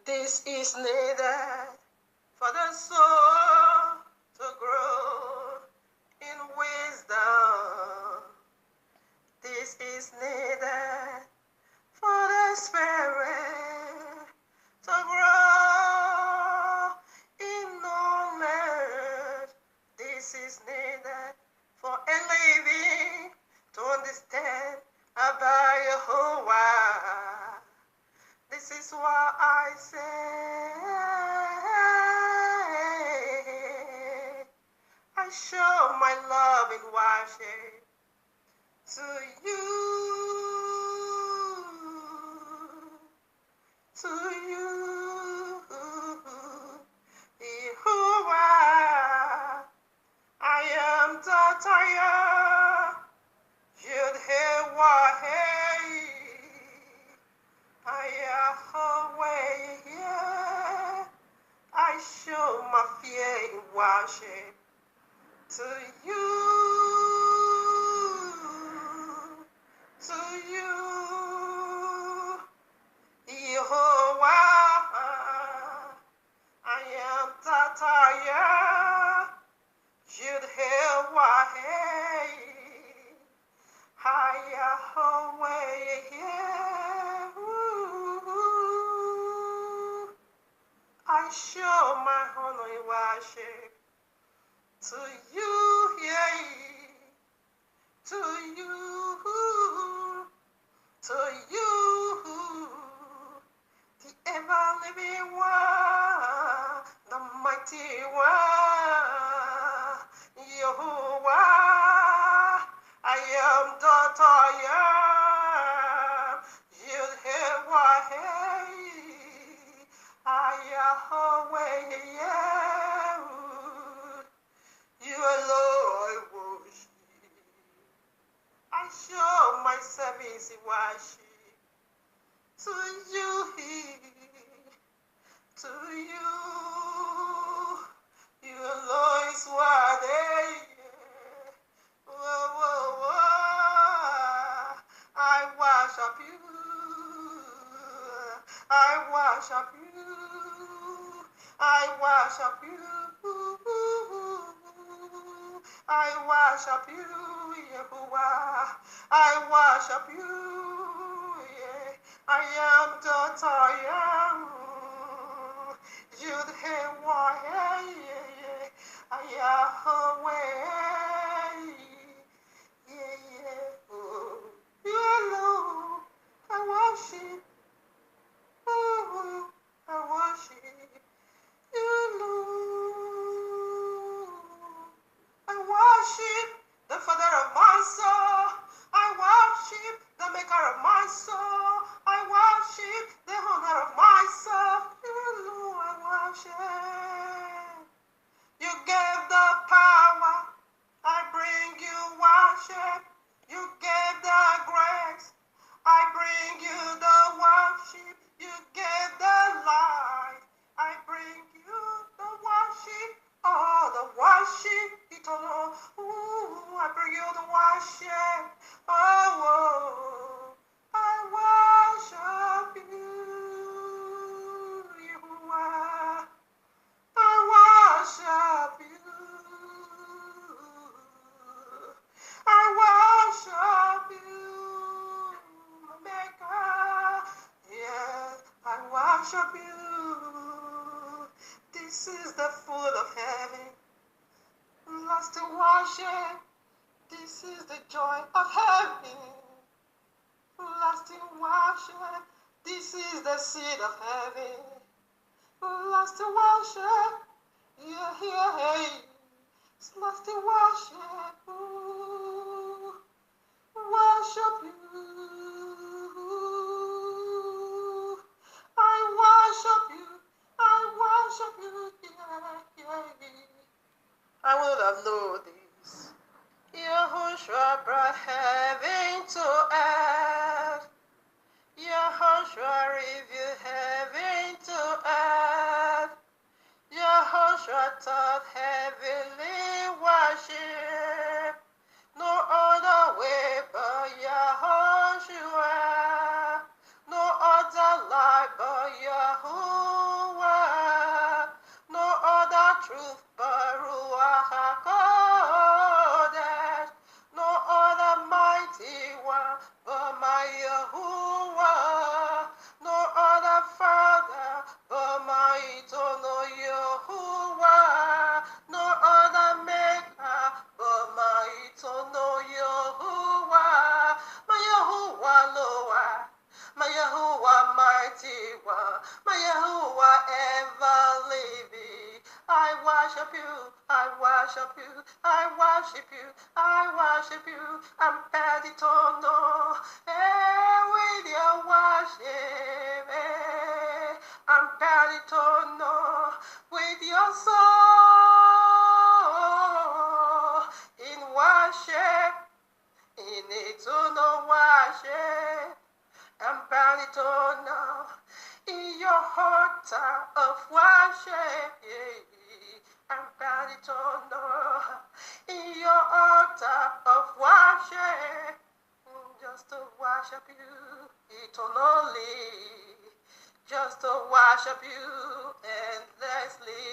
This is needed for the soul to grow in wisdom. This is needed for the spirit to grow in knowledge. This is needed for a living to understand about Yahuwah. This is why I say, I show my love in worship to you, to you, Yahuwah. I am Tataya, YAHUAH'S. YAHUAH, yeah. I show my fear in worship to you, to you, Yahuwah. I am Tataya, YAHUAH. YAHUAH, yeah. I show my honor in worship to you, yeah, to you, to you, the ever-living one, the mighty one, Yahuwah. I am daughter, yeah, YAHUAH. YAHUAH, yeah. You alone I worship. I show my service in worship to you, to you. You alone is worthy. Whoa, whoa, whoa. I worship you. I worship you. I worship you. I worship you, Yahuwah. I worship you. Yeah. I am daughter, yeah. YAHUAH, yeah. YAHUAH, yeah, yeah. Oh. You alone, I worship. Oh, I worship you, Lord. I worship the Father of my soul. I worship the Maker of my soul. I worship the owner of my soul. You, Lord, I worship. You gave the power. I bring you worship. You gave the grace. I bring you the worship. You gave the life. I bring you the worship. Oh, the worship eternal. Ooh, I bring you the worship. Oh, oh, I worship you. Yahuwah. I worship you. I worship you, Maker. Yes, I worship you. This is the food of heaven. Lost to worship. This is the joy of heaven. Lost in worship. This is the seed of heaven. Lost to worship. Yeah, yeah, hey. It's lost to worship. Ooh, worship you. I worship you. I worship you. Yeah, yeah, yeah. I would have known this. Yahushua brought heaven to earth. Yahushua revealed heaven to earth. Yahushua taught heavenly worship. No other way but Yahushua. No other life but Yahuwah. you, I worship you, I worship you, I worship you. I'm ready to know, with your worship, I'm ready to know, with your soul, in worship, in eternal worship. I'm ready to know, in your heart of worship, I'm ready to know, in your altar of worship, just to worship you eternally, just to worship you endlessly,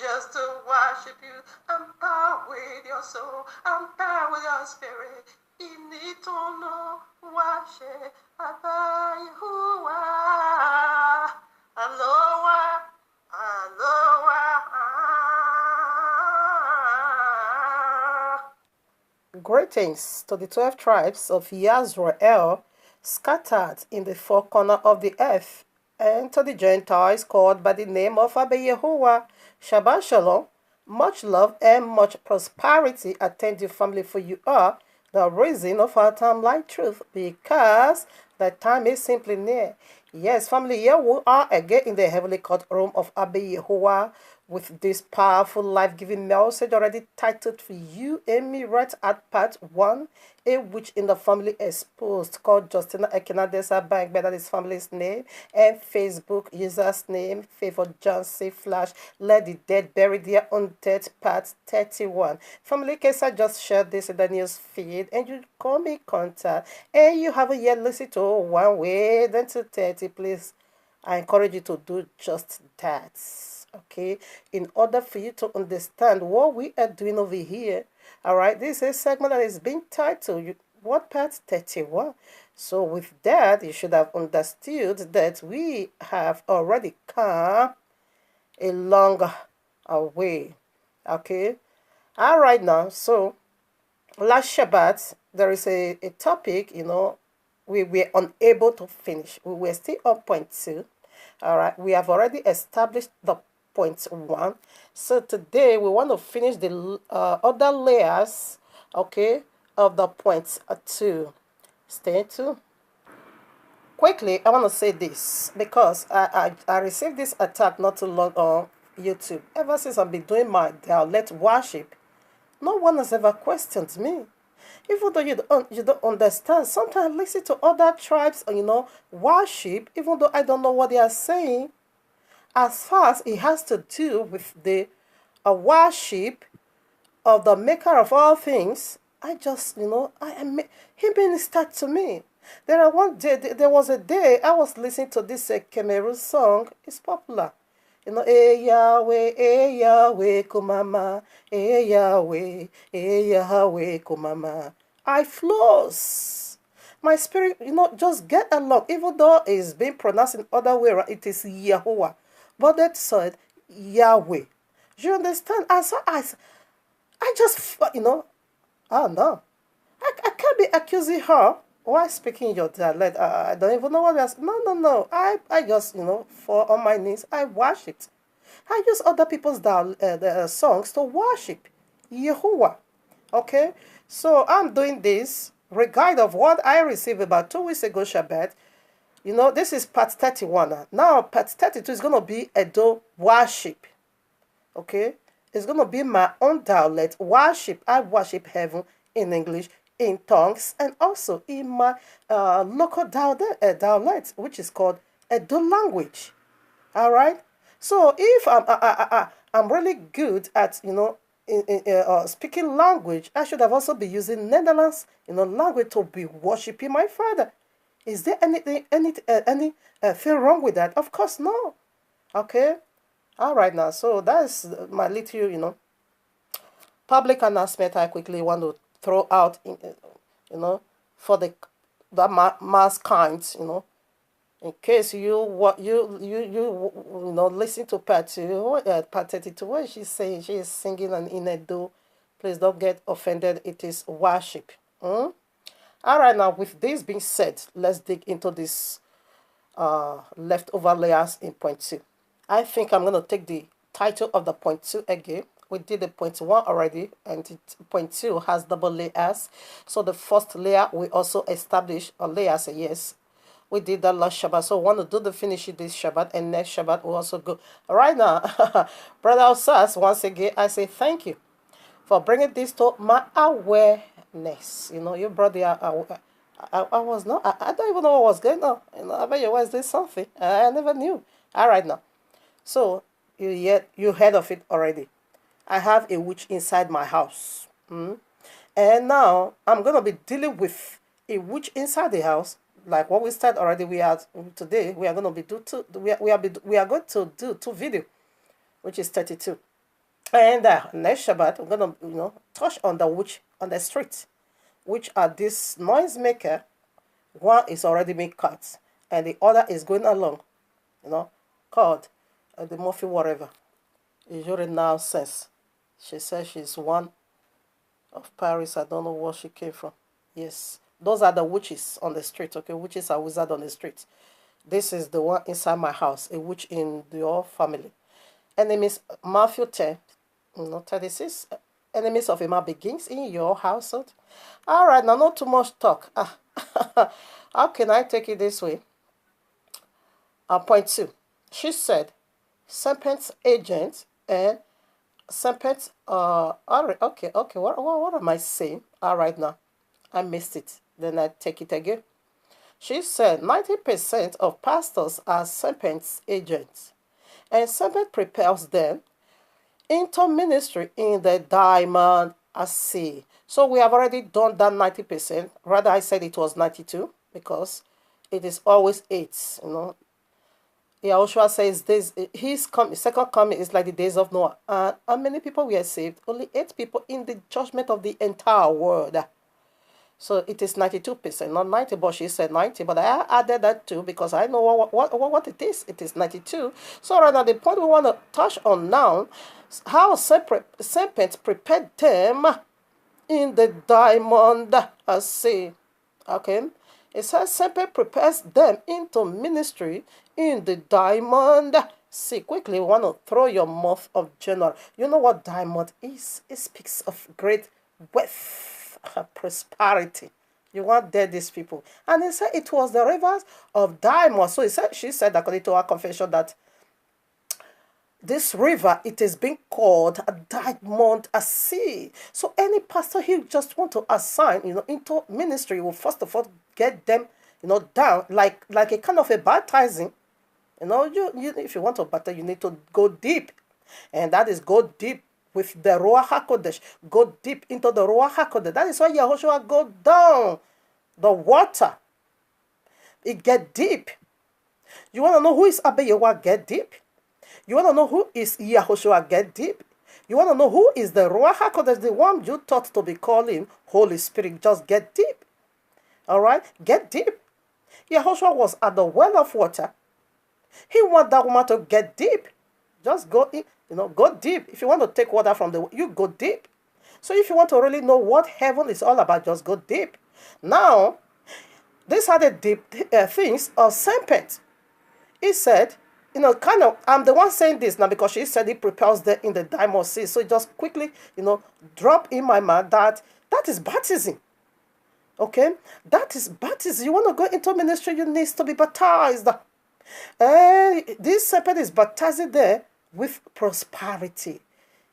just to worship you. I'm powered with your soul, I'm powered with your spirit, in eternal worship. YAHUAH, Aloha, Aloha. Greetings to the 12 tribes of Israel scattered in the four corners of the earth, and to the Gentiles called by the name of Abba Yahuwah. Shabbat Shalom. Much love and much prosperity attend your family, for you are the reason of our time like truth, because the time is simply near. Yes, family, here we are again in the heavenly courtroom of Abba Yahuwah with this powerful life-giving message already titled for you and me right at part 1, in which in the family exposed called Justina Ekinadesa Bank, that is family's name, and Facebook user's name, Favor Johnson Flash, Let the Dead Bury Their Own Dead, part 31. Family, case I just shared this in the news feed, and you come in contact, and you haven't yet listened to One Way, then to 30, please, I encourage you to do just that. Okay, in order for you to understand what we are doing over here. All right, this is a segment that is being titled What Part 31. So with that, you should have understood that we have already come a long way. Okay, all right now. So last Shabbat, there is a topic, we were unable to finish. We were still on point 2. All right, we have already established the point 1. So today we want to finish the other layers, okay, of the point 2. Stay tuned. Quickly, I want to say this because I received this attack not too long on YouTube. Ever since I've been doing my dialect worship, no one has ever questioned me. Even though you don't understand, sometimes I listen to other tribes, worship, even though I don't know what they are saying. As far as it has to do with the worship of the maker of all things, I just, he ministered to me. There was a day I was listening to this Cameroon song. It's popular. Eh Yahweh, kumama, Yahweh, Yahweh, kumama. I flows. My spirit, just get along. Even though it's being pronounced in other way, it is Yahuwah. But that said, Yahweh. Do you understand? As I just, I don't know. I can't be accusing her while speaking your dialect. I don't even know what else. No. I just, fall on my knees. I worship. I use other people's songs to worship Yahuwah. Okay? So I'm doing this regard of what I received about 2 weeks ago, Shabbat. This is part 31. Now, part 32 is going to be Edo worship. Okay? It's going to be my own dialect worship. I worship heaven in English, in tongues, and also in my local dialect, which is called Edo language. All right? So if I'm really good at, speaking language, I should have also been using Netherlands, language to be worshiping my Father. Is there anything wrong with that? Of course, no. Okay? All right now. So that's my little, public announcement I quickly want to throw out, for the mass kinds, in case you listen to part 32, what she's saying, she is singing in Edo. Please don't get offended. It is worship. All right, now with this being said, let's dig into this leftover layers in point 2. I think I'm going to take the title of the point 2 again. We did the point 1 already, and point 2 has double layers. So the first layer we also established a layer. Say yes, we did that last Shabbat. So we want to do the finish this Shabbat, and next Shabbat we also go. Right now, Brother Osas, once again, I say thank you for bringing this to my awareness. You know, you brought the I was not. I don't even know what was going on. You know, I bet you was doing something. I never knew. All right now. So you heard of it already. I have a witch inside my house. And now I'm gonna be dealing with a witch inside the house. Like what we started already. Today we are gonna be do two. We are going to do 2 video, which is 32. And next Shabbat we're gonna touch on the witch on the street, which are this noise maker. One is already being cut, and the other is going along, called the Murphy whatever. It's really nonsense. She says she's one of Paris. I don't know where she came from. Yes, those are the witches on the street. Okay, witches are wizards on the street. This is the one inside my house, a witch in your family. Enemies, Matthew 10, 36. Enemies of a man begins in your household. All right, now not too much talk. How can I take it this way? Point 2. She said, serpent's agent and serpent. All right, okay. What am I saying? All right, now I missed it. Then I take it again. She said 90% of pastors are serpent's agents, and serpent propels them into ministry in the diamond sea. So we have already done that 90%. Rather, I said it was 92 because it is always 8. Yahushua says his second coming is like the days of Noah. And how many people were saved? Only 8 people in the judgment of the entire world. So it is 92%, not 90, but she said 90. But I added that too because I know what it is. It is 92. So right now, the point we want to touch on now, how serpents prepared them in the diamond sea. Okay? It says serpent prepares them into ministry in the diamond sea. Quickly, we want to throw your mouth of general. You know what diamond is? It speaks of great wealth. Prosperity. You want there these people. And he said it was the rivers of diamond. So she said, according to her confession, that this river, it is being called a diamond sea. So any pastor he just want to assign, into ministry will first of all get them, down like a kind of a baptizing. If you want to baptize, you need to go deep. And that is go deep with the Ruach HaKodesh. Go deep into the Ruach HaKodesh. That is why Yahushua go down the water. It get deep. You want to know who is Abba Yehovah? Get deep. You want to know who is Yahushua? Get deep. You want to know who is the Ruach HaKodesh, the one you thought to be calling Holy Spirit? Just get deep. All right? Get deep. Yahushua was at the well of water. He want that woman to get deep. Just go in. Go deep. If you want to take water from you go deep. So if you want to really know what heaven is all about, just go deep. Now, these are the deep things of serpent. He said, I'm the one saying this now because she said he propels them in the diamond sea. So just quickly, drop in my mind that is baptism. Okay? That is baptism. You want to go into ministry, you need to be baptized. And this serpent is baptized there with prosperity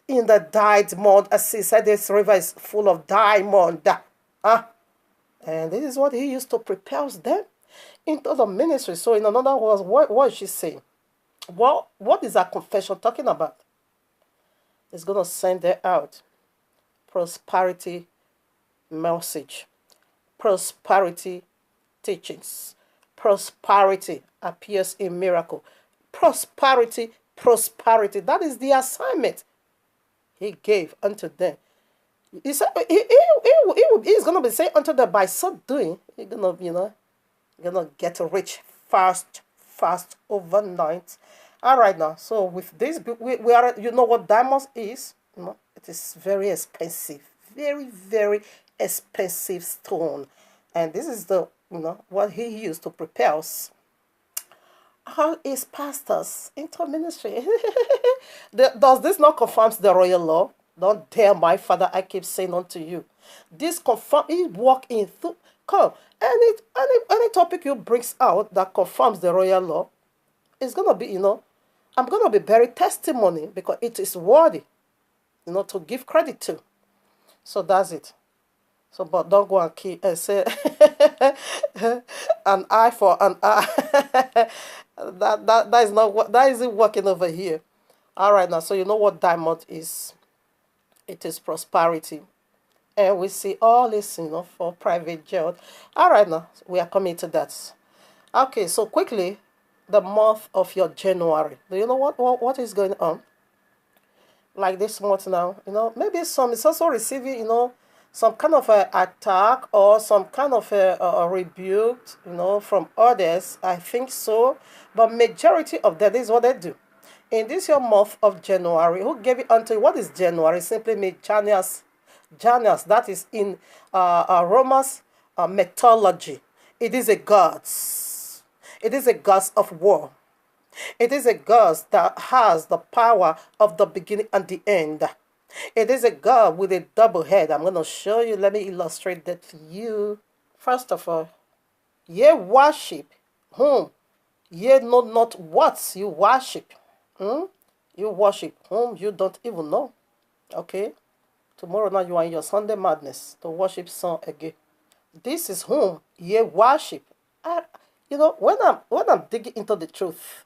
in the diamond. As he said, this river is full of diamond. And this is what he used to propel them into the ministry. So in another words, what is she saying? Well, what is that confession talking about? It's going to send her out. Prosperity message. Prosperity teachings. Prosperity appears in miracle. Prosperity. That is the assignment he gave unto them. He said he's going to be saying unto them, by so doing, you're going to get rich fast overnight. All right now. So with this, we are, what diamonds is? It is very expensive. Very, very expensive stone. And this is the, what he used to propel all his pastors into ministry. Does this not confirm the royal law? Don't dare, my father, I keep saying unto you. This confirm, he walk in through. Come, any topic you brings out that confirms the royal law, it's gonna be, I'm gonna be very testimony because it is worthy, to give credit to. So that's it. So, but don't go and say an eye for an eye. That is not what, that isn't working over here. All right, now, so you know what diamond is? It is prosperity, and we see all this, for private jet. All right, now we are coming to that. Okay, so quickly, the month of your January. Do you know what is going on? Like this month now, maybe some is also receiving, some kind of a attack or some kind of a rebuke, from others. I think so, but majority of that is what they do. In this your month of January, who gave it unto you? What is January? Simply means Janus. Janus, that is in Roma's mythology. It is a gods. It is a gods of war. It is a God that has the power of the beginning and the end. It is a God with a double head. I'm going to show you. Let me illustrate that to you. First of all, ye worship whom ye know not what you worship. You worship whom you don't even know. Okay? Tomorrow now you are in your Sunday madness to worship son again. This is whom ye worship. When I'm digging into the truth,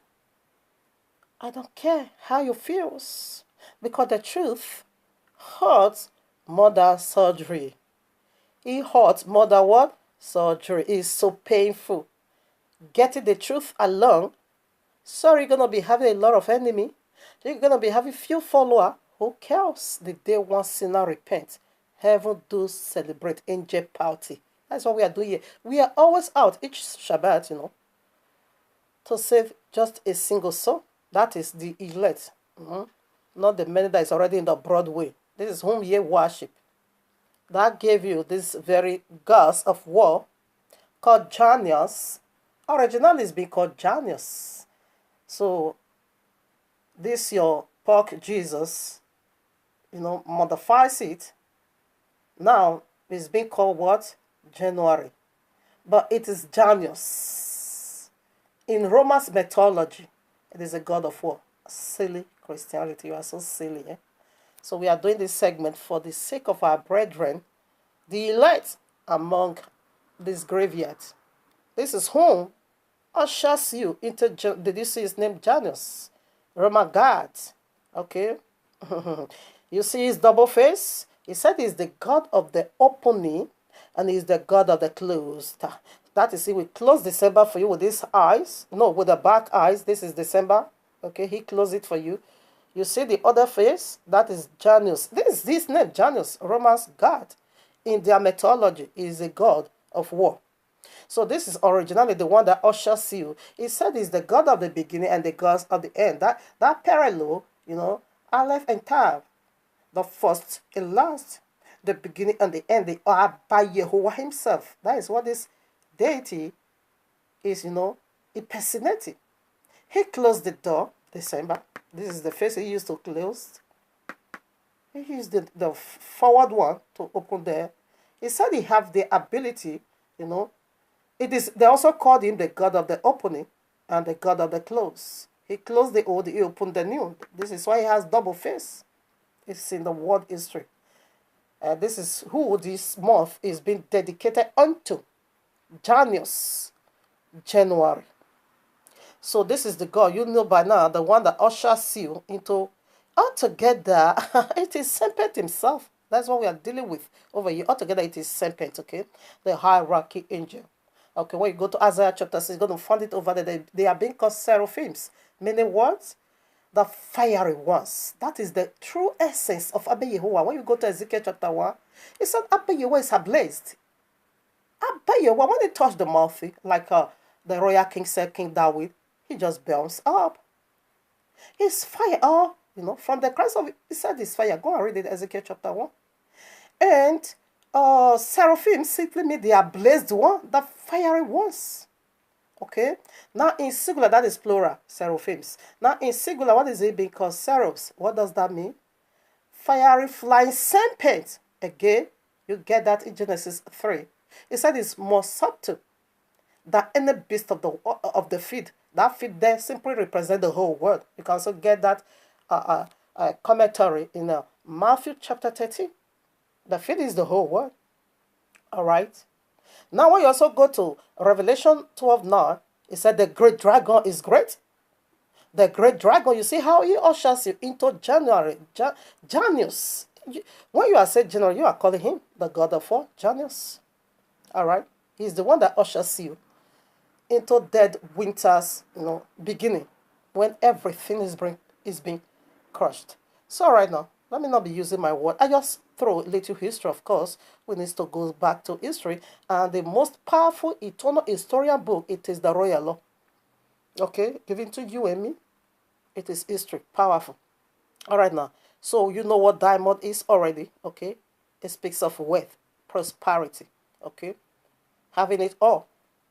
I don't care how you feel, because the truth hurts more than surgery. It hurts more than what? Surgery. It's so painful. Getting the truth along, sorry, you're going to be having a lot of enemy. You're going to be having few followers. Who cares? The day one sinner repent, heaven do celebrate angel party. That's what we are doing here. We are always out each Shabbat, to save just a single soul. That is the elect, not the many that is already in the broad way. This is whom ye worship. That gave you this very gods of war called Janus. Originally it's been called Janus. So this your pork Jesus, modifies it. Now it's being called what? January. But it is Janus. In Roma's mythology, it is a god of war. Silly Christianity. You are so silly. So we are doing this segment for the sake of our brethren, the elect among this graveyard. This is whom ushers you into, did you see his name? Janus. Roman god. Okay. You see his double face? He said he's the god of the opening and he's the god of the closed. That is, he will close December for you with his eyes. No, with the back eyes. This is December. Okay, he closed it for you. You see the other face? That is Janus. This name, Janus, Roman's god. In their mythology, is a god of war. So this is originally the one that ushers you. He said he's the god of the beginning and the god of the end. That parallel, Aleph and Tav. The first and last. The beginning and the end. They are by Yahuwah himself. That is what this deity is, impersonating. He closed the door, December. This is the face he used to close. He used the forward one to open there. He said he have the ability, they also called him the god of the opening and the god of the close. He closed the old, he opened the new. This is why he has double face. It's in the world history. This is who this month is being dedicated unto. Janus, January. So this is the God, by now, the one that ushers you into, altogether, it is Serpent himself. That's what we are dealing with over here. Altogether, it is Serpent, okay? The hierarchy angel. Okay, when you go to Isaiah chapter 6, you're going to find it over there. They are being called seraphims. Meaning what? The fiery ones. That is the true essence of Abba Yehovah. When you go to Ezekiel chapter 1, it said Abba Yehovah is ablaze. Abba Yehovah, when he touched the mouth, like the royal king said, King David, he just burns up. His fire, from the Christ of it, he said his fire. Go and read it, Ezekiel chapter 1. And seraphim simply mean the ablaze one, the fiery ones. Okay. Now in singular, that is plural, seraphims. Now in singular, what is it being called? Seraphs. What does that mean? Fiery flying serpent. Again, you get that in Genesis 3. It said it's more subtle than any beast of the field. That field there simply represents the whole world. You can also get that commentary in Matthew chapter 13. The field is the whole world. All right. Now, when you also go to Revelation 12 now, it said the great dragon is great. The great dragon, you see how he ushers you into January, Janus. When you are saying January, you are calling him the God of war, Janus. All right. He's the one that ushers you into dead winter's beginning, when everything is being crushed. So right now, let me not be using my word. I just throw a little history. Of course, we need to go back to history, and the most powerful eternal historian book, it is the Royal Law. Okay, given to you and me, it is history, powerful. All right now, so you know what diamond is already. Okay, it speaks of wealth, prosperity. Okay, having it all.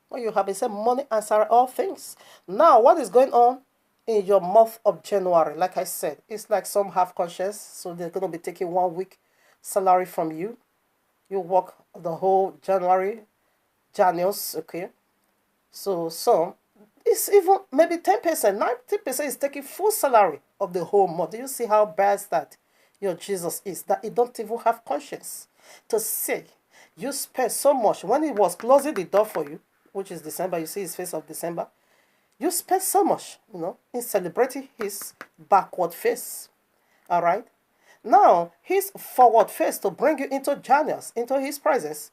When you have it, say money answer all things. Now, what is going on in your month of January? Like I said, it's like some have conscience, so they're going to be taking 1 week salary from you. You work the whole January, Janus, okay? So some, it's even maybe 10%, 90% is taking full salary of the whole month. Do you see how bad that your Jesus is? That he don't even have conscience to say you spent so much when he was closing the door for you, which is December. You see his face of December. You spend so much, in celebrating his backward face. All right. Now, his forward face to bring you into Janus, into his presence.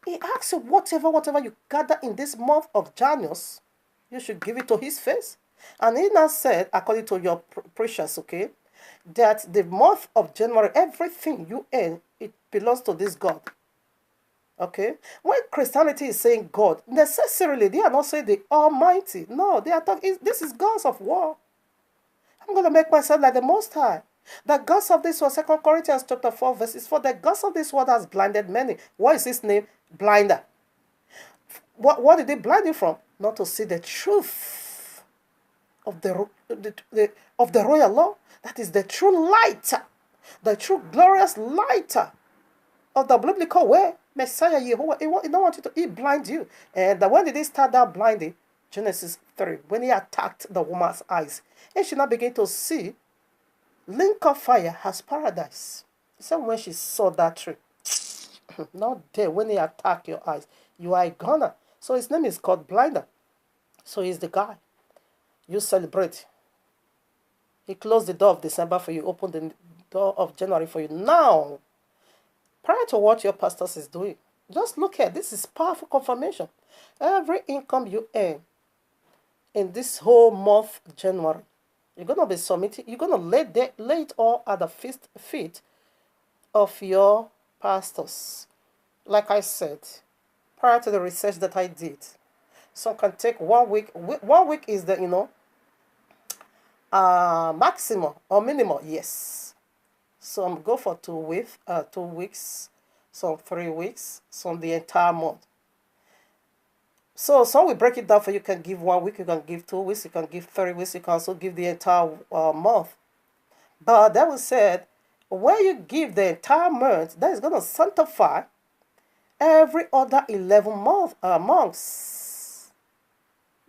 He asks you whatever you gather in this month of Janus, you should give it to his face. And he now said, according to your precious, okay, that the month of January, everything you earn, it belongs to this God. Okay? When Christianity is saying God, necessarily they are not saying the Almighty. No, they are talking, this is gods of war. I'm going to make myself like the Most High. The gods of this world, 2 Corinthians chapter 4, verses 4, the gods of this world has blinded many. What is his name? Blinder. What did they blind you from? Not to see the truth of of the royal law. That is the true light, the true glorious light of the biblical way. Messiah Yahuwah, he don't want you to, he blind you. And when did he start that blinding? Genesis 3, when he attacked the woman's eyes. And she now began to see, link of fire has paradise. He said when she saw that tree, not there, when he attacked your eyes, you are a goner. So his name is called Blinder. So he's the guy. You celebrate. He closed the door of December for you, opened the door of January for you. Now, prior to what your pastors is doing, just look at this is powerful confirmation. Every income you earn in this whole month January, you're gonna be submitting. You're gonna lay it all at the feet of your pastors. Like I said, prior to the research that I did, some can take 1 week. 1 week is the maximum or minimum. Yes. Some go for 2 weeks, 2 weeks, some 3 weeks, some the entire month. So some will break it down for you. Can give 1 week, you can give 2 weeks, you can give 3 weeks, you can also give the entire month. But that was said, when you give the entire month, that is going to sanctify every other 11 months.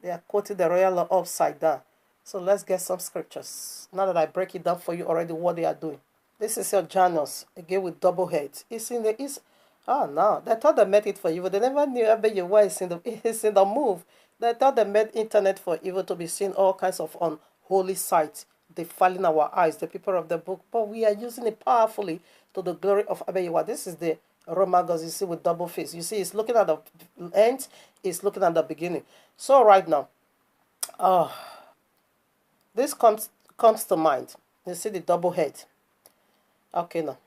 They are quoting the royal law upside down. So let's get some scriptures. Now that I break it down for you already, what they are doing. This is your Janus, again with double heads. It's in the east. Oh no, they thought they made it for evil. They never knew YAHUAH is in the move. They thought they made internet for evil to be seen all kinds of unholy sites, defiling our eyes, the people of the book. But we are using it powerfully to the glory of YAHUAH. This is the Roman gods you see with double face. You see, it's looking at the end, it's looking at the beginning. So right now, this comes to mind. You see the double head. Okay, now.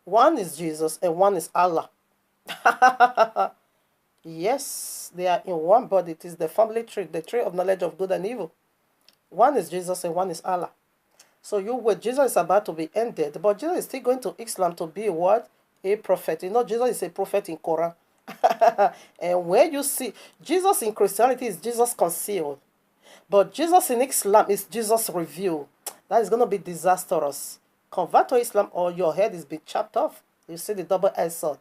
One is Jesus and one is Allah. Yes, they are in one body. It is the family tree, the tree of knowledge of good and evil. One is Jesus and one is Allah. So Jesus is about to be ended, but Jesus is still going to Islam to be what? A prophet. Jesus is a prophet in Quran. And when you see Jesus in Christianity is Jesus concealed, but Jesus in Islam is Jesus revealed. That is going to be disastrous. Convert to Islam or your head is being chopped off. You see the double-edged sword.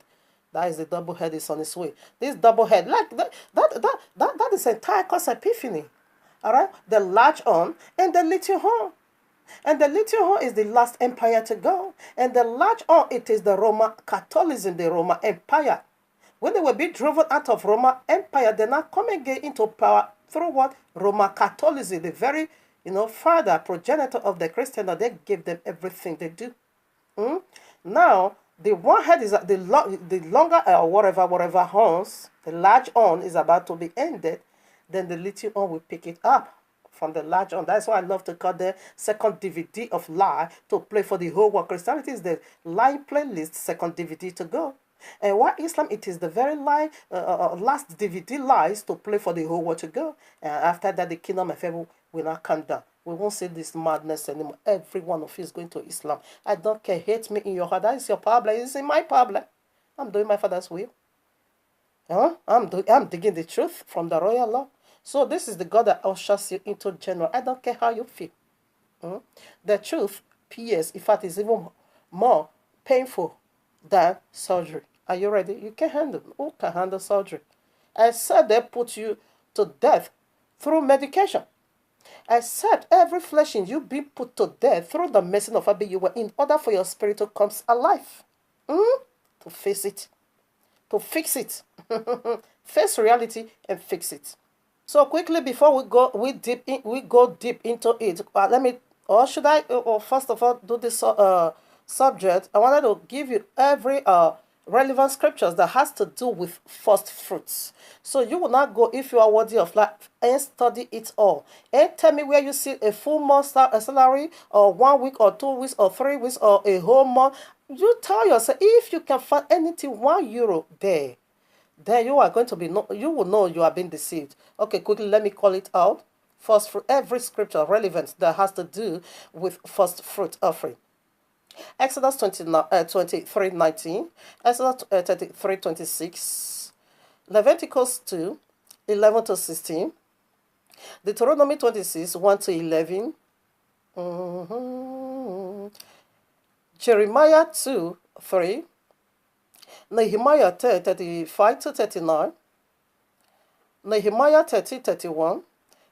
That is the double head is on its way. This double head, like that is entire cause epiphany. All right, the large horn and the little horn. And the little horn is the last empire to go. And the large horn, it is the Roman Catholicism, the Roman Empire. When they were being driven out of Roman Empire, they now come again into power through what? Roman Catholicism, the very, father, progenitor of the Christian, that they gave them everything they do. Now, the one head is the longer or whatever horns, the large horn is about to be ended, then the little horn will pick it up from the large horn. That's why I love to call the second DVD of lie to play for the whole world. Christianity is the lie playlist, second DVD to go. And while Islam, it is the very last DVD lies to play for the whole world to go. And after that, the kingdom of heaven will not come down. We won't see this madness anymore. Every one of you is going to Islam. I don't care. Hate me in your heart. That is your problem. It's in my problem. I'm doing my father's will. I'm digging the truth from the royal law. So this is the God that ushers you into general. I don't care how you feel. The truth, P.S., in fact, is even more painful than surgery. Are you ready? You can handle. Who can handle surgery? I said they put you to death through medication. Except every flesh in you be put to death through the medicine of Abi, you were in order for your spirit to come alive. To face it. To fix it. Face reality and fix it. So quickly before we go deep into it, first of all do this subject. I wanted to give you every relevant scriptures that has to do with first fruits. So you will not go, if you are worthy of life, and study it all. And tell me where you see a full month salary, or 1 week, or 2 weeks, or 3 weeks, or a whole month. You tell yourself, if you can find anything €1 there, then you are going to be, you will know you are being deceived. Okay, quickly, let me call it out. First fruit, every scripture relevant that has to do with first fruit offering. Exodus 23:19, Exodus 33:26, Leviticus 2:11-16, Deuteronomy 26:1-11, Jeremiah 2:3, Nehemiah 35-39, Nehemiah 30:31,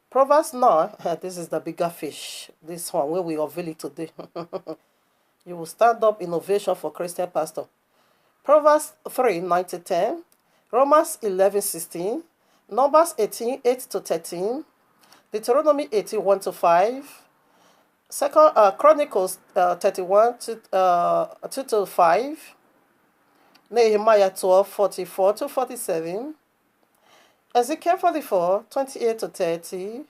Proverbs 9. This is the bigger fish. This one where we unveil it today. You will stand up innovation for Christian pastor. Proverbs 3:9-10, Romans 11:16, Numbers 18:8-13, Deuteronomy 18:1-5, Second Chronicles 31:2-5, Nehemiah 12:44-47, Ezekiel 44:28-30,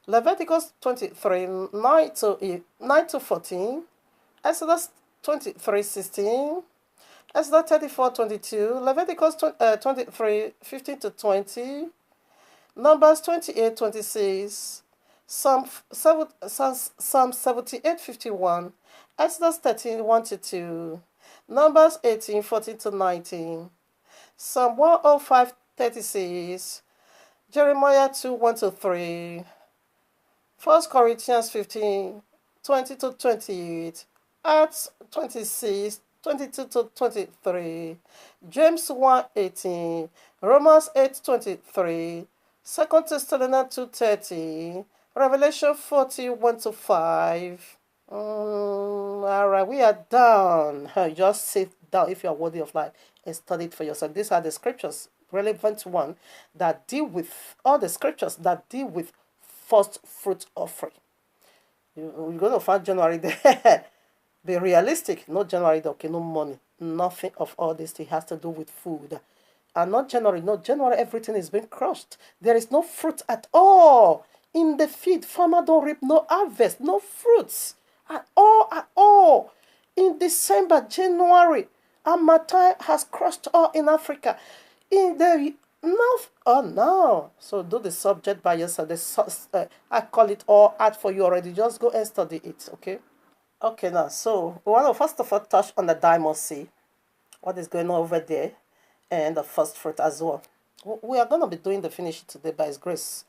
Leviticus 23:9-14, Exodus 23:16, Exodus 34:22, Leviticus 23:15-20, Numbers 28:26, Psalm 78:51, Exodus 13:1-2, Numbers 18:14-19, Psalm 105:36, Jeremiah 2:1-3, 1 Corinthians 15:20-28, Acts 26:22-23, James 1:18, Romans 8:23, 2 Thessalonians 2:30, Revelation 41-5. All right, we are done. Just sit down if you are worthy of life and study it for yourself. These are the scriptures, relevant one, that deal with all the scriptures that deal with first fruit offering. You're going to find January there. Be realistic. Not January, okay, no money. Nothing of all this thing has to do with food. And not January, everything is being crushed. There is no fruit at all in the field. Farmer don't reap no harvest, no fruits at all. In December, January, Harmattan has crushed all in Africa. In the north, oh no. So do the subject by yourself. I call it all out for you already. Just go and study it, okay? Okay, now, so we want to first of all touch on the Diamond Sea. What is going on over there? and the first fruit as well. We are going to be doing the finish today by His grace.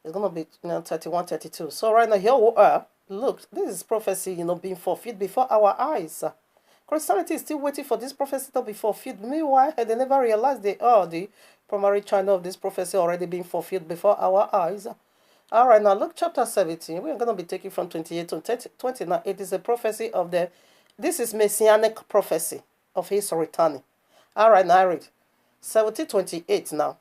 It's going to be 31, 32. So right now, here we are. Look, this is prophecy, being fulfilled before our eyes. Christianity is still waiting for this prophecy to be fulfilled. Meanwhile, they never realized the primary channel of this prophecy already being fulfilled before our eyes. All right, now look, chapter 17. We're going to be taking from 28 to 29. It is a prophecy of this is messianic prophecy of His returning. All right, now I read 17:28 now.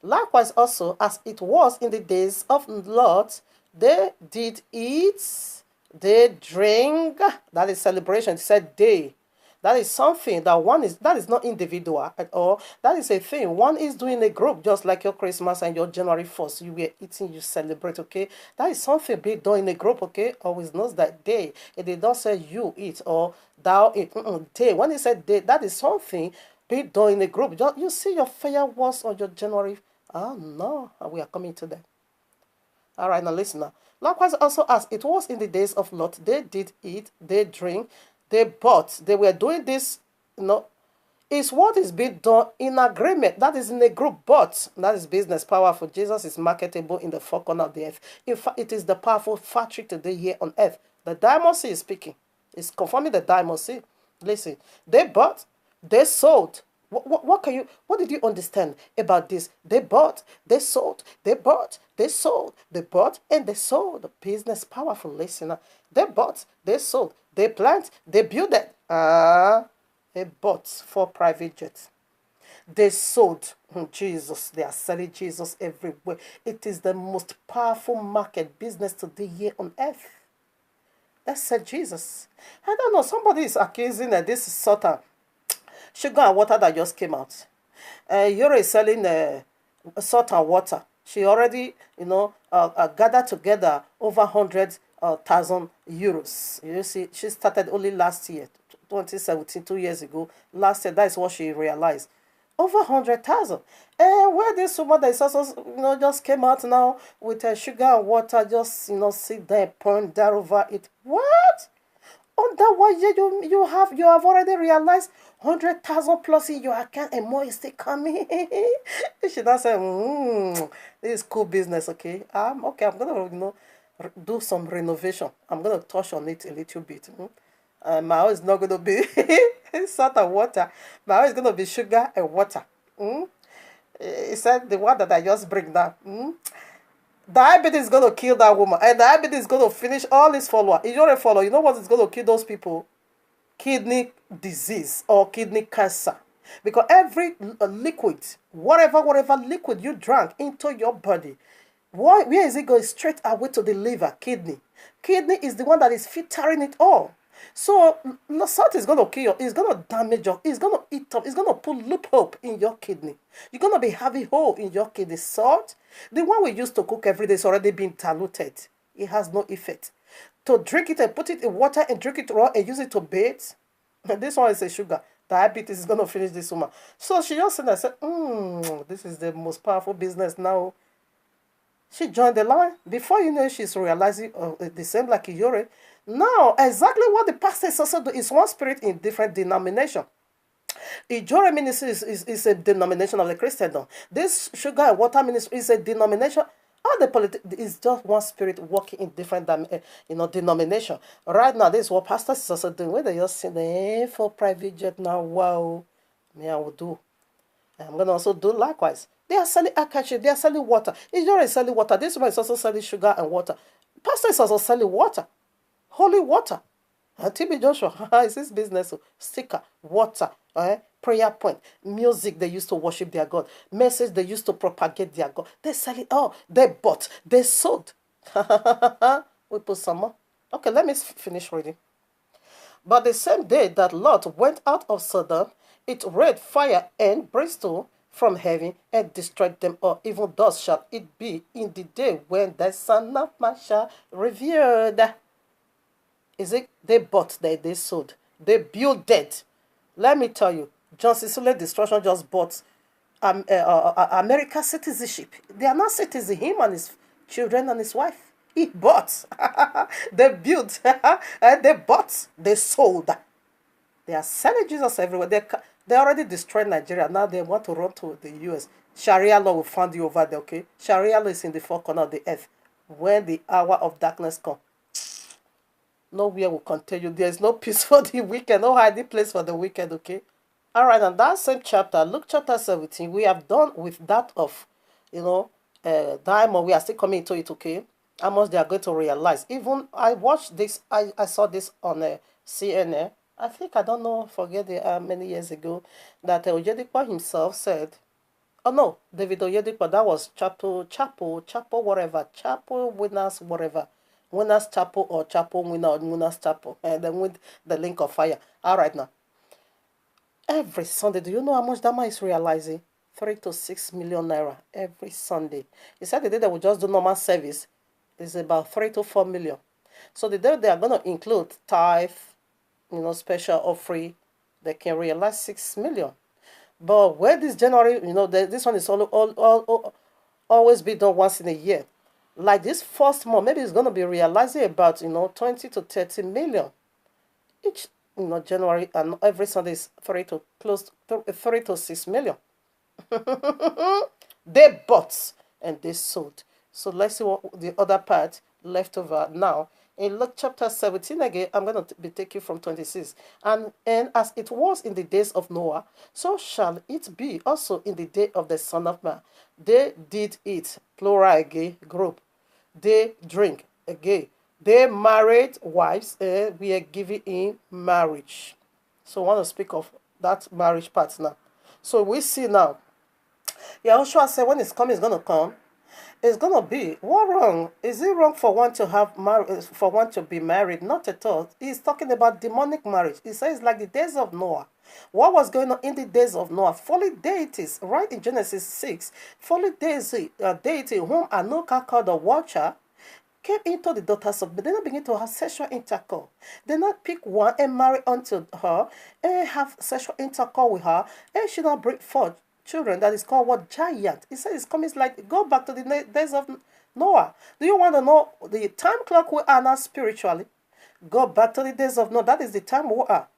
Likewise also, as it was in the days of Lot, they did eat, they drink. That is celebration. It said they. That is something that is not individual at all. That is a thing. One is doing a group, just like your Christmas and your January 1st. You were eating, you celebrate, okay? That is something being done in a group, okay? Always knows that they. It did not say you eat or thou eat. They. When it said they, that is something being done in a group. Just, you see your fireworks on your January. Oh, no. We are coming to that. All right, now listen now. Likewise also as it was in the days of Lot, they did eat, they drink, they bought. They were doing this, is what is being done in agreement. That is in a group, but that is business powerful. Jesus is marketable in the four corners of the earth. In fact, it is the powerful factory today here on earth. The diamond sea is speaking. It's confirming the diamond sea. Listen, they bought, they sold. What did you understand about this? They bought, they sold, they bought, they sold, they bought, and they sold. The business powerful listener. They bought, they sold, they plant, they build it. They bought 4 private jets. They sold Jesus. They are selling Jesus everywhere. It is the most powerful market business today here on earth. That said Jesus. I don't know. Somebody is accusing that this is Satan. Sugar and water that just came out. You're selling salt and water. She already, gathered together over 100,000 euros. You see, she started only last year, 2017, 2 years ago. Last year, that is what she realized. Over 100,000. And where this woman that is also, just came out now with sugar and water, just, sit there and point that over it. What? On that one year, you have already realized 100,000 plus in your account and more is still coming. You should not say, this is cool business, okay? Okay, I'm gonna do some renovation. I'm gonna touch on it a little bit. My house is not gonna be salt and water. My house is gonna be sugar and water. He said the one that I just bring down. Diabetes is going to kill that woman. And diabetes is going to finish all his followers. If you're a follower, you know what is going to kill those people? Kidney disease or kidney cancer. Because every liquid, whatever liquid you drank into your body, where is it going? Straight away to the liver, kidney. Kidney is the one that is filtering it all. So salt is going to kill you. It's going to damage you. It's going to eat up. It's going to put loophole in your kidney. You're going to be having hole in your kidney. Salt, the one we used to cook every day, is already been diluted. It has no effect. To drink it and put it in water and drink it raw and use it to bathe, this one is a sugar. Diabetes is going to finish this woman. So she just said, this is the most powerful business now. She joined the line. Before you know, she's realizing the same like Iyore. Now, exactly what the pastor is also doing is one spirit in different denomination. Ijore ministry is a denomination of the Christendom. This sugar and water ministry is a denomination. All the politics is just one spirit working in different denomination. Right now, this is what pastors is also doing. When they just say the for private jet now, wow, me I will do. I'm gonna also do likewise. They are selling akashi, they are selling water. Ijore is selling water. This one is also selling sugar and water. Pastor is also selling water. Holy water. TB Joshua, it's his business. Sticker, water, prayer point, music they used to worship their God, message they used to propagate their God. They sell it all. They bought, they sold. We put some more. Okay, let me finish reading. But the same day that Lot went out of Sodom, it rained fire and brimstone from heaven and destroyed them all. Even thus shall it be in the day when the Son of Man shall revealed. Is it? They bought, they sold. They built it. Let me tell you, John Cicely Destruction just bought American citizenship. They are not citizens, him and his children and his wife. He bought. They built. They bought. They sold. They are selling Jesus everywhere. They already destroyed Nigeria. Now they want to run to the US. Sharia law will find you over there, okay? Sharia law is in the four corners of the earth. When the hour of darkness comes, nowhere will contain you. There is no peace for the wicked, no hiding place for the wicked, okay? All right, and that same chapter, Luke chapter 17, we have done with that of, diamond. We are still coming into it, okay? How much they are going to realize. Even I watched this, I saw this on CNN. I think, I don't know, forget many years ago, that Oyedepo himself said, oh no, David Oyedepo, that was Chapel, whatever, Chapel Winners, whatever. Winners Chapel or Chapel Winner or Winners Chapel. And then with the link of fire. All right, now. Every Sunday, do you know how much that man is realizing? 3 to 6 million naira every Sunday. He said the day they will just do normal service is about 3 to 4 million. So the day they are going to include tithe, special offering, they can realize 6 million. But where this January, this one is always be done once in a year. Like this first month, maybe it's going to be realizing about 20 to 30 million each. January, and every Sunday is 3 to 6 million. They bought and they sold. So let's see what the other part left over now. In Luke chapter 17 again, I'm going to be taking from 26. And as it was in the days of Noah, so shall it be also in the day of the Son of Man. They did eat, plural again, group. They drink, again. They married wives and we are giving in marriage. So I want to speak of that marriage part now. So we see now, Yahushua said when it's coming, it's going to come. It's going to be, what wrong? Is it wrong for one to be married? Not at all. He's talking about demonic marriage. He says like the days of Noah. What was going on in the days of Noah? Fallen deities, right in Genesis 6. Fallen deity whom Anoka called the watcher, came into the daughters of, but they not begin to have sexual intercourse. They not pick one and marry unto her and have sexual intercourse with her, and she not bring forth children. That is called what? Giant. He says it's coming like, go back to the days of Noah. Do you want to know the time clock we are now spiritually? Go back to the days of Noah. That is the time we are.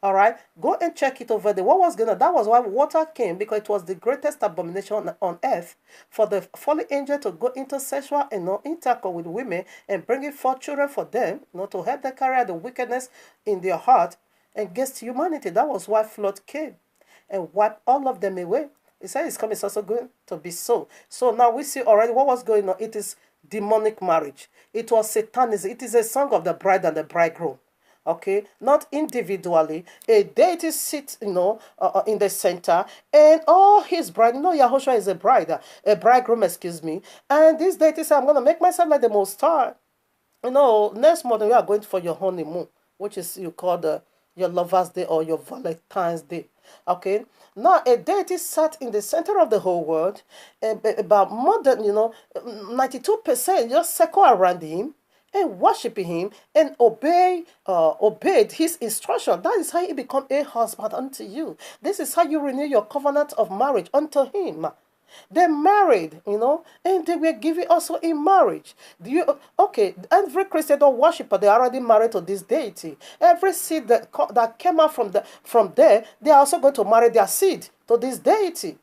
All right, go and check it over there. What was going on? That was why water came, because it was the greatest abomination on earth for the fallen angel to go into sexual intercourse with women and bring forth children for them, to help them carry out the wickedness in their heart against humanity. That was why flood came and wiped all of them away. He said it's coming, it's also going to be so. So now we see already what was going on. It is demonic marriage. It was satanism. It is a song of the bride and the bridegroom. Okay, not individually. A deity sits, in the center, and all his bride. Yahushua is a bridegroom, excuse me. And this deity said, I'm going to make myself like the Most High. Next month we are going for your honeymoon, which is you call your Lover's Day or your Valentine's Day. Okay, now a deity sat in the center of the whole world, about more than 92% just circle around him and worshiping him and obeyed his instruction. That is how he become a husband unto you. This is how you renew your covenant of marriage unto him. They married, and they were given also in marriage. Every Christian or worshiper, they are already married to this deity. Every seed that came out from there, they are also going to marry their seed to this deity.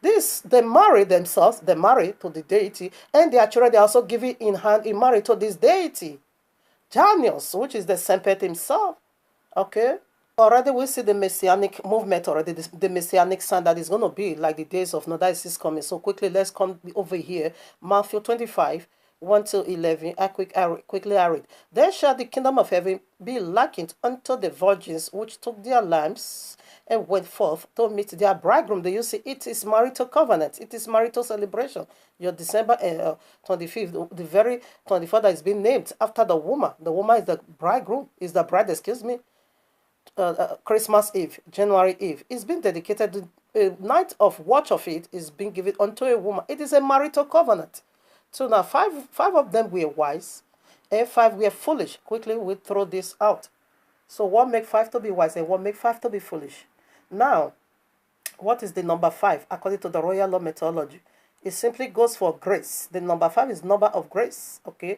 They marry themselves, they marry to the deity, and their children, they are also given in marriage to this deity. Janus, which is the Sempet himself. Okay? Already we see the messianic movement already, the messianic sign that is going to be like the days of Noah is coming. So quickly, let's come over here. Matthew 25, 1 to 11. I quickly read. Then shall the kingdom of heaven be likened unto the virgins which took their lamps and went forth to meet their bridegroom. Do you see? It is marital covenant. It is marital celebration. Your December 25th, the very 24th that is being named after the woman. The woman is the bridegroom, is the bride, excuse me. Christmas Eve, January Eve. It's been dedicated. A night of watch of it is being given unto a woman. It is a marital covenant. So now five of them were wise and 5 were foolish. Quickly we throw this out. So what make 5 to be wise and what make 5 to be foolish? Now, what is the number 5 according to the royal law methodology? It simply goes for grace. The number 5 is number of grace. Okay.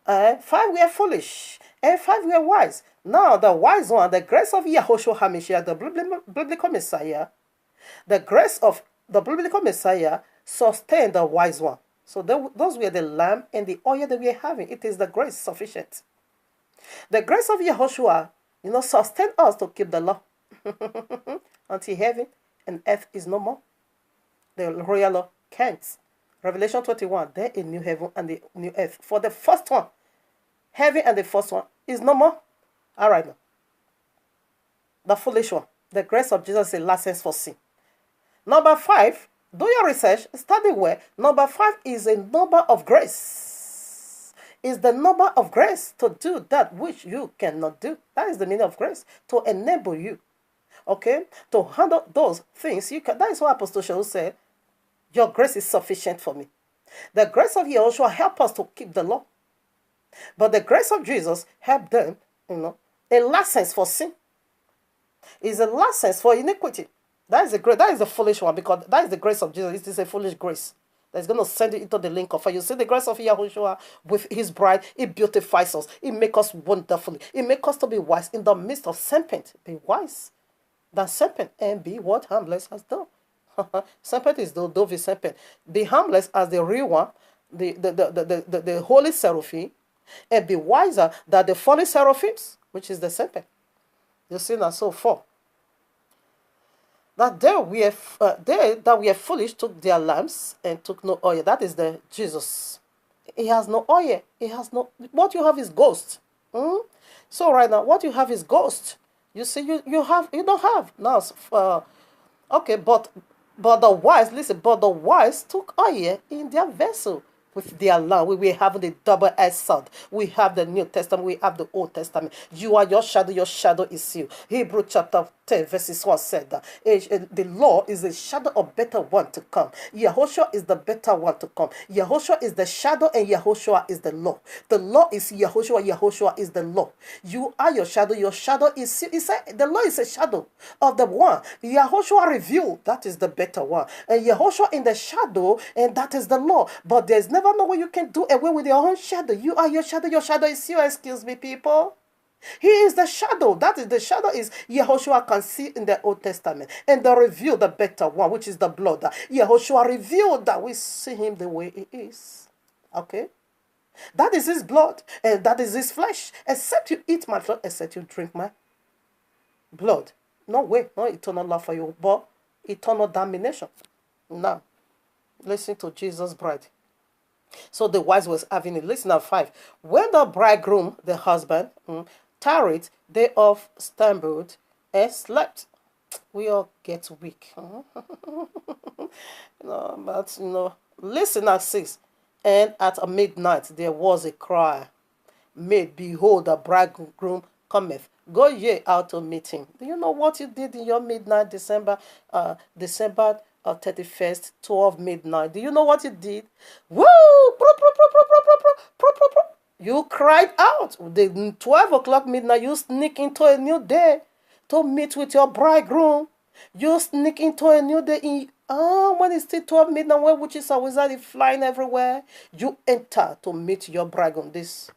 5 were foolish, and 5 were wise. Now the wise one, the grace of Yahushua HaMashiach, the biblical Messiah, the grace of the biblical Messiah sustained the wise one. So those were the lamb and the oil that we are having. It is the grace sufficient. The grace of Yahushua, sustained us to keep the law until heaven and earth is no more. The royal law can't. Revelation 21, there is new heaven and the new earth. For the first one, heaven and the first one is no more. All right now. The foolish one, the grace of Jesus is a license for sin. Number 5, do your research, study well. Number 5 is a number of grace. Is the number of grace to do that which you cannot do. That is the meaning of grace. To enable you. Okay? To handle those things. That is what Apostle Shaul said. Your grace is sufficient for me. The grace of Yahushua help us to keep the law. But the grace of Jesus helped them, a license for sin. Is a license for iniquity. That is the foolish one, because that is the grace of Jesus. It is a foolish grace. That's going to send you into the link of fire. You see the grace of Yahushua with his bride. It beautifies us. It makes us wonderfully. It makes us to be wise in the midst of serpent. Be wise than serpent and be what harmless as dove. Serpent is the dove is serpent. Be harmless as the real one, the holy seraphim, and be wiser than the fallen seraphims, which is the serpent. You see that so far. That they that were foolish took their lamps and took no oil. That is the Jesus. He has no oil. He has no. What you have is ghost. So right now, what you have is ghost. You see, you don't have now. Okay, but the wise, listen. But the wise took oil in their vessel with their lamp. We have the double-edged sword. We have the New Testament. We have the Old Testament. You are your shadow. Your shadow is you. Hebrew chapter 10 verses 1 said that the law is a shadow of better one to come. Yahushua is the better one to come. Yahushua is the shadow and Yahushua is the law. The law is Yahushua. Yahushua is the law. You are your shadow. Your shadow is you. The law is a shadow of the one. Yahushua revealed, that is the better one. And Yahushua in the shadow, and that is the law. But there's never no way you can do away with your own shadow. You are your shadow. Your shadow is you. Excuse me, people. He is the shadow. That is the shadow is Yahushua can see in the Old Testament. And the reveal the better one, which is the blood. Yahushua revealed that we see him the way he is. Okay? That is his blood. And that is his flesh. Except you eat my flesh, except you drink my blood. No way. No eternal love for you, but eternal damnation. Now, listen to Jesus' bride. So the wise was having it. Listen at 5. When the bridegroom, the husband, tarried, they all stumbled and slept. We all get weak. Listen at 6. And at midnight there was a cry made, behold, the bridegroom cometh. Go ye out to meet him. Do you know what you did in your midnight, December 31st, 12 midnight? Do you know what you did? Woo! You cried out. The 12 o'clock midnight, you sneak into a new day to meet with your bridegroom. You sneak into a new day. When it's still 12 midnight, where witches are wizards flying everywhere, you enter to meet your bridegroom. This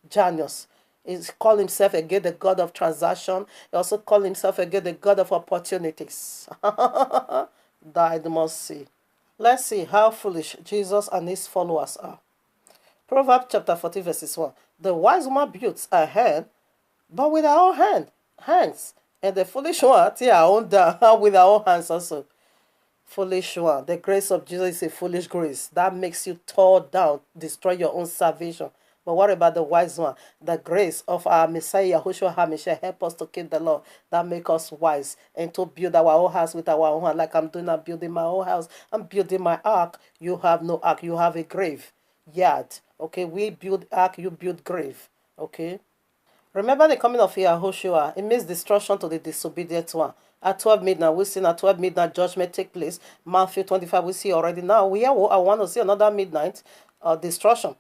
Janus is call himself again the God of transaction. He also call himself again the God of opportunities. Died must see. Let's see how foolish Jesus and his followers are. Proverbs chapter 40 verses 1. The wise woman builds her hand, but with her own hands. And the foolish one tear her own down with her own hands also. Foolish one. The grace of Jesus is a foolish grace. That makes you tore down, destroy your own salvation. But what about the wise one? The grace of our Messiah, Yahushua HaMashiach, help us to keep the law. That make us wise and to build our own house with our own hand. Like I'm doing, I'm building my own house. I'm building my ark. You have no ark. You have a grave yard. Okay, we build ark, you build grave. Okay. Remember the coming of Yahushua. It means destruction to the disobedient one. At 12 midnight, we see at 12 midnight judgment take place. Matthew 25, we see already. Now, I want to see another midnight destruction.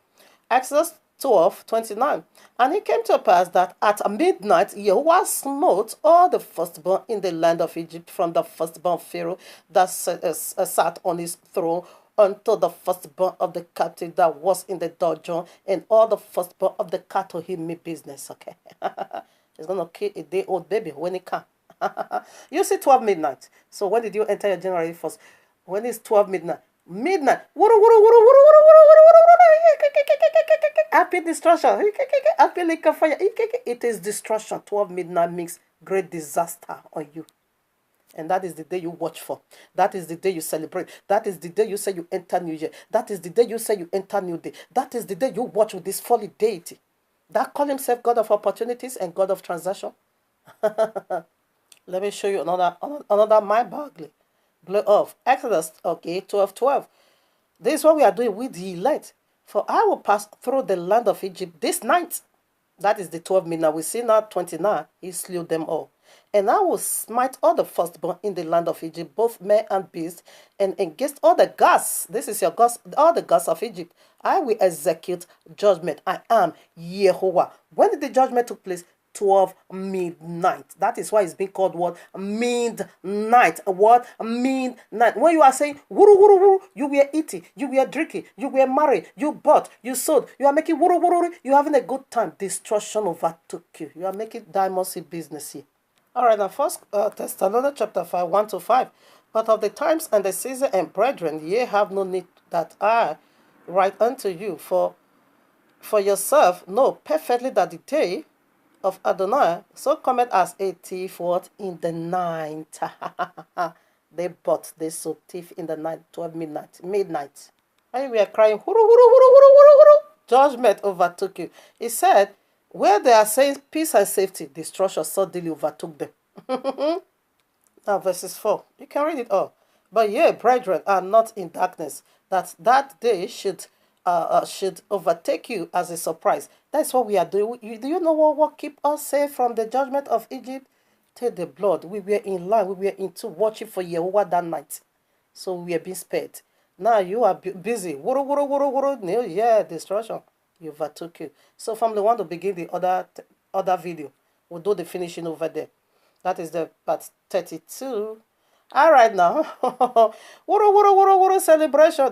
Exodus 12:29. And it came to pass that at midnight Yahuwah smote all the firstborn in the land of Egypt, from the firstborn Pharaoh that sat on his throne unto the firstborn of the captive that was in the dungeon, and all the firstborn of the cattle he made business. Okay. He's going to kill a day-old baby when he can. You see 12 midnight. So when did you enter your January 1st? When it's 12 midnight. Midnight. Happy destruction. Happy lake of fire. It is destruction. 12 midnight makes great disaster on you. And that is the day you watch for. That is the day you celebrate. That is the day you say you enter New Year. That is the day you say you enter New Day. That is the day you watch with this folly deity that call himself God of opportunities and God of transaction. Let me show you another mind-boggling blow off. Exodus 12:12. This is what we are doing with the elect. For I will pass through the land of Egypt this night. That is the 12 midnight. We see now 29. He slew them all. And I will smite all the firstborn in the land of Egypt, both men and beasts, and against all the gods. This is your gods, all the gods of Egypt. I will execute judgment. I am Yahuwah. When did the judgment take place? 12 midnight. That is why it's being called what? Midnight. What? Midnight. When you are saying, wuru, wuru, wuru, you were eating, you were drinking, you were married, you bought, you sold, you are making wuru, wuru, wuru, you are having a good time. Destruction overtook you. You are making diamond business here. All right, now First Thessalonians chapter 5, 1-5. But of the times and the season, and brethren, ye have no need that I write unto you, for yourself know perfectly that the day of Adonai so cometh as a thief what in the night. They sold thief in the night, 12 midnight. And we are crying, huru, huru, huru, huru, huru, huru. Judgment overtook you. He said, where they are saying peace and safety, destruction suddenly overtook them. Now verses 4. You can read it all. But ye, brethren, are not in darkness, that day should overtake you as a surprise. That's what we are doing. Do you know what keep us safe from the judgment of Egypt? Take the blood. We were in line. We were into watching for Yahuwah that night. So we are being spared. Now you are busy. Wuru, wuru, wuru, wuru. Yeah, destruction. You overtook you. So from the one to begin the other video, we'll do the finishing over there. That is the part 32. All right now. Wuru, wuru, wuru, wuru, celebration.